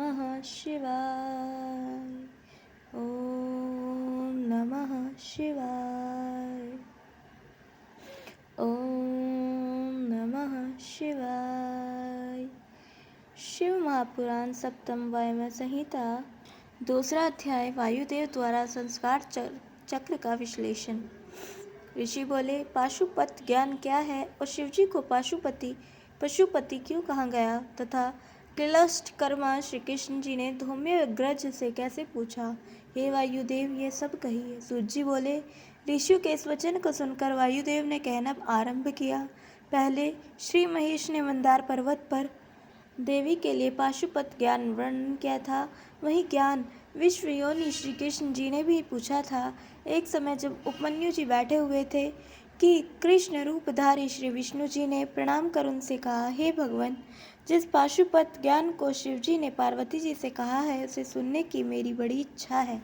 नमः शिवाय। ओम नमः शिवाय। ओम नमः शिवाय। शिव महापुराण सप्तम वायव्य संहिता दूसरा अध्याय वायुदेव द्वारा संस्कार चक्र का विश्लेषण। ऋषि बोले, पाशुपत ज्ञान क्या है और शिवजी को पशुपति क्यों कहा गया तथा क्लिष्ट कर्मा श्री कृष्ण जी ने धौम्य ग्रज से कैसे पूछा। हे वायुदेव, ये सब कहिए। सूत जी बोले, ऋषियों के इस वचन को सुनकर वायुदेव ने कहना आरंभ किया। पहले श्री महेश ने मंदार पर्वत पर देवी के लिए पाशुपत ज्ञान वर्णन किया था। वही ज्ञान विश्व योनि श्री कृष्ण जी ने भी पूछा था। एक समय जब उपमन्यु जी बैठे हुए थे कि कृष्ण रूपधारी श्री विष्णु जी ने प्रणाम कर उनसे कहा, हे भगवान, जिस पाशुपत ज्ञान को शिव जी ने पार्वती जी से कहा है उसे सुनने की मेरी बड़ी इच्छा है।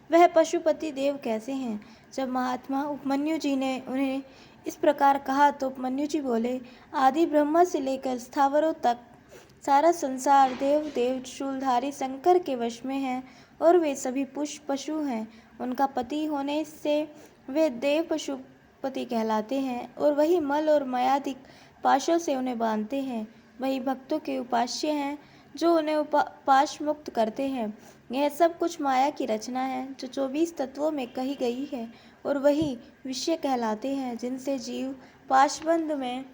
वह पशुपति देव कैसे हैं? जब महात्मा उपमन्यु जी ने उन्हें इस प्रकार कहा तो उपमन्यु जी बोले, आदि ब्रह्मा से लेकर स्थावरों तक सारा संसार देव शूलधारी शंकर के वश में है और वे सभी पशु हैं। उनका पति होने से वे देव पशुपति कहलाते हैं और वही मल और मायादिक पाशों से उन्हें बांधते हैं। वही भक्तों के उपास्य हैं जो उन्हें पाश मुक्त करते हैं। यह सब कुछ माया की रचना है जो 24 तत्वों में कही गई है और वही विषय कहलाते हैं जिनसे जीव पाशबंध में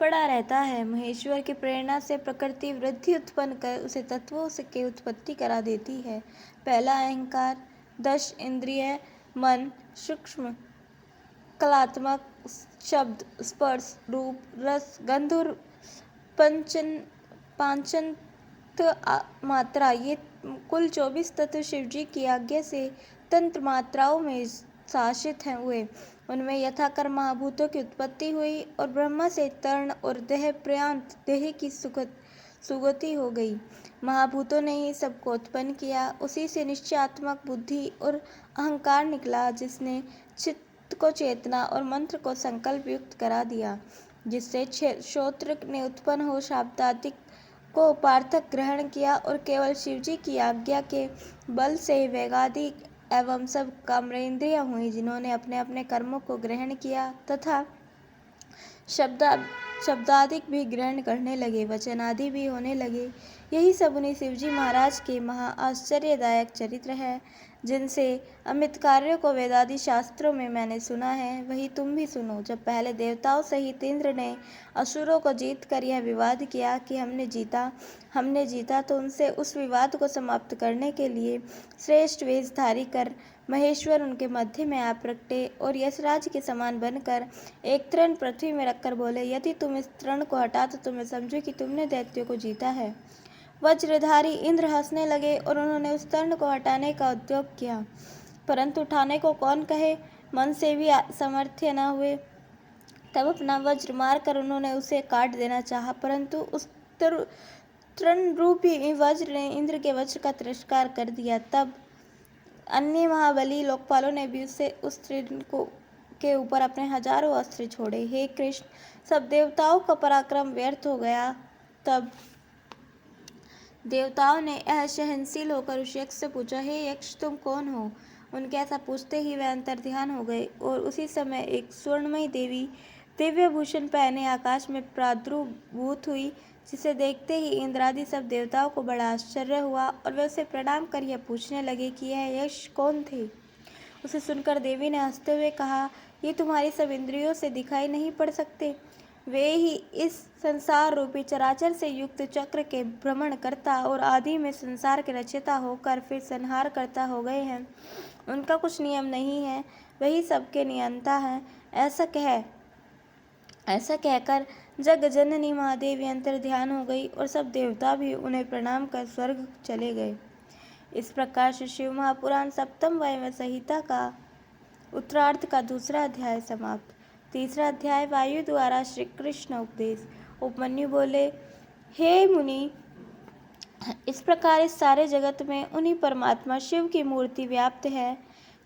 पड़ा रहता है। महेश्वर की प्रेरणा से प्रकृति वृद्धि उत्पन्न कर उसे तत्वों से की उत्पत्ति करा देती है। पहला अहंकार, 10 इंद्रिय, मन, सूक्ष्म कलात्मक, शब्द, स्पर्श, रूप, रस, गंध और पांचन मात्रा, ये कुल 24 तत्व शिवजी की आज्ञा से तंत्र मात्राओं में शासित हैं हुए। उनमें यथाक्रम महाभूतों की उत्पत्ति हुई और ब्रह्मा से तर्ण और देह प्रयांत देह की सुगति हो गई। महाभूतों ने ही सबको उत्पन्न किया। उसी से निश्चयात्मक बुद्धि और अहंकार निकला जिसने चित्त को चेतना और मंत्र को संकल्प युक्त करा दिया, जिससे श्रोत्र ने उत्पन्न हो शाब्दादिक को पार्थक ग्रहण किया और केवल शिवजी की आज्ञा के बल से वेगादि एवं सब कामरेंद्रियां हुई जिन्होंने अपने अपने कर्मों को ग्रहण किया तथा शब्दादिक भी ग्रहण करने लगे, वचन आदि भी होने लगे। यही सब उन्हीं शिवजी महाराज के महा आश्चर्यदायक चरित्र है जिनसे अमित कार्यों को वेदादि शास्त्रों में मैंने सुना है, वही तुम भी सुनो। जब पहले देवताओं सहित इंद्र ने असुरों को जीत कर यह विवाद किया कि हमने जीता तो उनसे उस विवाद को समाप्त करने के लिए श्रेष्ठ वेश धारी कर महेश्वर उनके मध्य में आ प्रगटे और यशराज के समान बनकर एक तृण पृथ्वी में रखकर बोले, यदि तुम इस तृण को हटा तो तुम्हें समझो कि तुमने दैत्यों को जीता है। वज्रधारी इंद्र हंसने लगे और उन्होंने उस तृण को हटाने का उद्योग किया, परंतु उठाने को कौन कहे, मन से भी समर्थ्य न हुए। तब अपना वज्र मारकर उन्होंने उसे काट देना चाहा, परंतु उस तृण रूपी वज्र ने इंद्र के वज्र का तिरस्कार कर दिया। तब अन्य महाबली लोकपालों ने भी उस तृण के ऊपर अपने हजारों अस्त्र छोड़े। हे कृष्ण, सब देवताओं का पराक्रम व्यर्थ हो गया। तब देवताओं ने असहनशील होकर उस यक्ष से पूछा, हे यक्ष, तुम कौन हो? उनके ऐसा पूछते ही वह अंतर्ध्यान हो गए और उसी समय एक स्वर्णमयी देवी दिव्य भूषण पहने आकाश में प्रादुर्भूत हुई, जिसे देखते ही इंद्रादि सब देवताओं को बड़ा आश्चर्य हुआ और वे उसे प्रणाम कर यह पूछने लगे कि यह यक्ष कौन थे। उसे सुनकर देवी ने हंसते हुए कहा, ये तुम्हारी सब इंद्रियों से दिखाई नहीं पड़ सकते? वे ही इस संसार रूपी चराचर से युक्त चक्र के भ्रमण करता और आदि में संसार के रचयिता होकर फिर संहार करता हो गए हैं। उनका कुछ नियम नहीं है, वही सबके नियंता है। ऐसा कहकर जग जननी महादेवी अंतर ध्यान हो गई और सब देवता भी उन्हें प्रणाम कर स्वर्ग चले गए। इस प्रकार से शिव महापुराण सप्तम वायव्य संहिता का उत्तरार्ध का दूसरा अध्याय समाप्त। तीसरा अध्याय वायु द्वारा श्री कृष्ण उपदेश। उपमन्यु बोले, हे मुनि, इस प्रकार इस सारे जगत में उन्हीं परमात्मा शिव की मूर्ति व्याप्त है।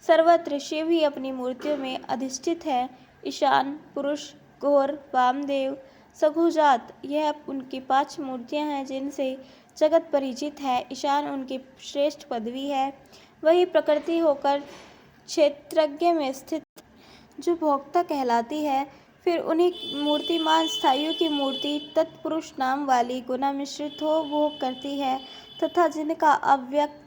सर्वत्र शिव ही अपनी मूर्तियों में अधिष्ठित है। ईशान पुरुष, घोर, वामदेव, सघोजात, यह उनकी 5 मूर्तियां हैं जिनसे जगत परिचित है। ईशान उनकी श्रेष्ठ पदवी है। वही प्रकृति होकर क्षेत्रज्ञ में स्थित जो भोक्ता कहलाती है। फिर उन्हीं मूर्तिमान स्थायियों की मूर्ति तत्पुरुष नाम वाली गुना मिश्रित हो भोग करती है तथा जिनका अव्यक्त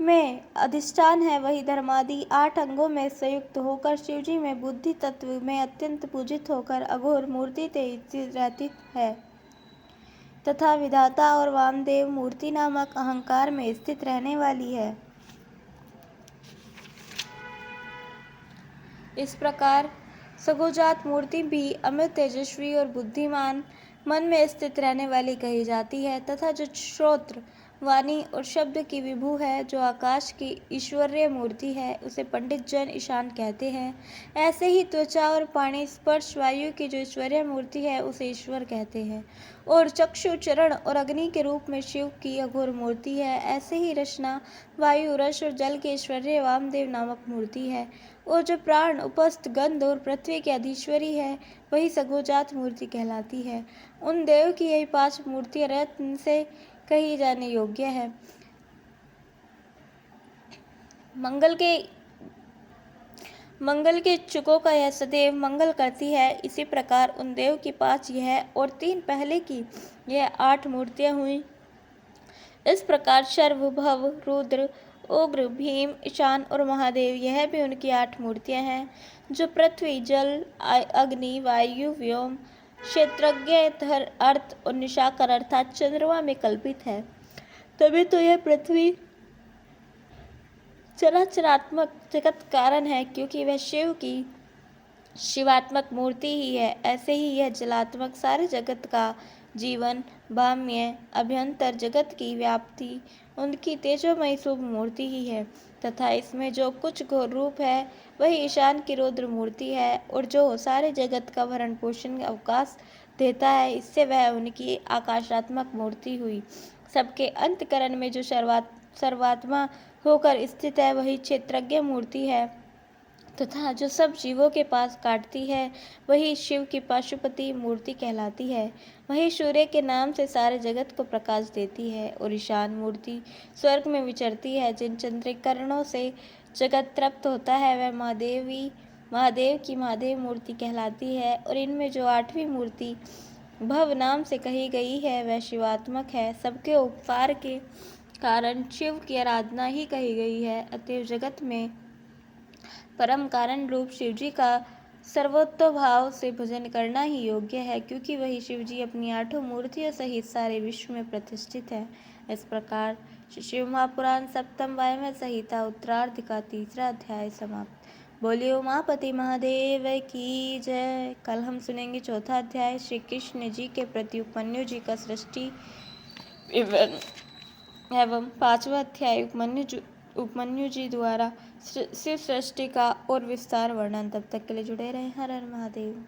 में अधिष्ठान है, वही धर्मादि 8 अंगों में संयुक्त होकर शिवजी में बुद्धि तत्व में अत्यंत पूजित होकर अघोर मूर्ति स्थित रहती है तथा विधाता और वामदेव मूर्ति नामक अहंकार में स्थित रहने वाली है। इस प्रकार सघोजात मूर्ति भी अमृत तेजस्वी और बुद्धिमान मन में स्थित रहने वाली कही जाती है तथा जो श्रोत्र वाणी और शब्द की विभू है, जो आकाश की ईश्वरीय मूर्ति है, उसे पंडित जन ईशान कहते हैं। ऐसे ही त्वचा और पाणी स्पर्श वायु की जो ईश्वरीय मूर्ति है, उसे ईश्वर कहते हैं। और चक्षु चरण और अग्नि के रूप में शिव की अघोर मूर्ति है। ऐसे ही रचना वायु रस और जल के ईश्वरीय वामदेव नामक मूर्ति है। और जो प्राण उपस्थ गंध और पृथ्वी की अधीश्वरी है, वही सघोजात मूर्ति कहलाती है। उन देव की यही 5 मूर्तियां रत्न से कही जाने योग्य है। मंगल के इच्छुकों का यह सदैव मंगल करती है। इसी प्रकार उन देव की 5 यह और 3 पहले की यह 8 मूर्तियां हुई। इस प्रकार शर्व, भव, रुद्र, उग्र, भीम, ईशान और महादेव, यह भी उनकी 8 मूर्तियां हैं, जो पृथ्वी, जल, अग्नि, वायु, व्योम, क्षेत्रज्ञ, अर्थ और निशाकर अर्थात चंद्रमा में कल्पित है। तभी तो यह पृथ्वी चराचरात्मक जगत कारण है, क्योंकि वह शिव की शिवात्मक मूर्ति ही है। ऐसे ही यह जलात्मक सारे जगत का जीवन, बाह्य अभ्यंतर जगत की व्याप्ति उनकी तेजोमयी शुभ मूर्ति ही है तथा इसमें जो कुछ घोर रूप है, वही ईशान की रुद्र मूर्ति है और जो सारे जगत का भरण पोषण अवकाश देता है, इससे वह उनकी आकाशात्मक मूर्ति हुई। सबके अंतकरण में जो सर्वात्मा होकर स्थित है, वही क्षेत्रज्ञ मूर्ति है तथा जो सब जीवों के पास काटती है, वही शिव की पाशुपति मूर्ति कहलाती है। वही सूर्य के नाम से सारे जगत को प्रकाश देती है। और ईशान मूर्ति स्वर्ग में विचरती है। जिन चंद्रिकरणों से जगत तृप्त होता है, वह महादेव की महादेव मूर्ति कहलाती है। और इनमें जो 8वीं मूर्ति भव नाम से कही गई है, वह शिवात्मक है। सबके उपकार के कारण शिव की आराधना ही कही गई है। अतएव जगत में परम कारण रूप शिवजी का सर्वोत्तभाव से भजन करना ही योग्य है, क्योंकि वही शिवजी अपनी 8 मूर्तियों सहित सारे विश्व में प्रतिष्ठित है। इस प्रकार शिव महापुराण सप्तम वायव्य संहिता उत्तरार्ध का 3रा अध्याय समाप्त। बोलिए उमापति महादेव की जय। कल हम सुनेंगे 4था अध्याय, श्री कृष्ण जी के प्रति उपमन्यु जी का सृष्टि एवं 5वां अध्याय उपमन्यु जी द्वारा शिव सृष्टि का और विस्तार वर्णन। तब तक के लिए जुड़े रहें। हर हर महादेव।